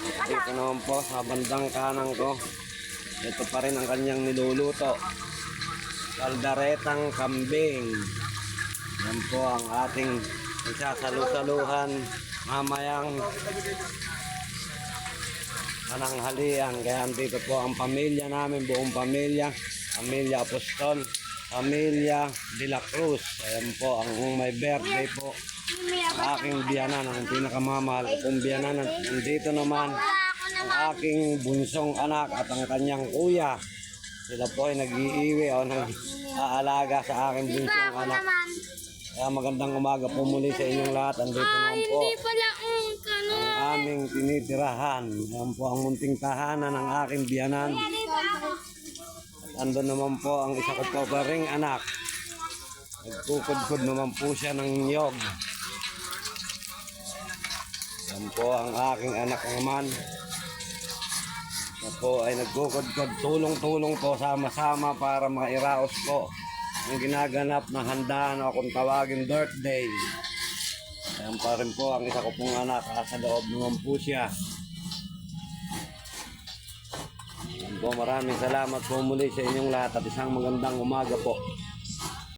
Dito naman po sa bandang kanan ko. Ito pa rin ang kanyang niluluto. Kaldaretang kambing. Yan po ang ating isasalu-saluhan mamayang pananghalian. Kaya dito po ang pamilya namin, buong pamilya. Pamilya Apostol, pamilya De La Cruz. Ayan po ang may birthday po. Ang aking biyanan, ang pinakamamahal kong biyanan. Nandito naman ang aking bunsong anak at ang kanyang kuya. Sila po ay nag-iiwi o nag-aalaga sa aking bunsong anak. Kaya magandang umaga po muli sa inyong lahat. Andito naman po ang aming tinitirahan. Yan po ang munting tahanan ng aking biyanan. At andun naman po ang isa ko po pa ring anak. Nagkukod-kod naman po siya ng niyog. Yan po ang aking anak naman. Na po ay nagkukod-kod, tulong-tulong po sama-sama para mairaos po ang ginaganap na handaan o kung tawagin birthday. Ayan pa rin po ang isa ko pong anak, sa loob naman po siya. Ayan po, maraming salamat po muli sa inyong lahat at isang magandang umaga po.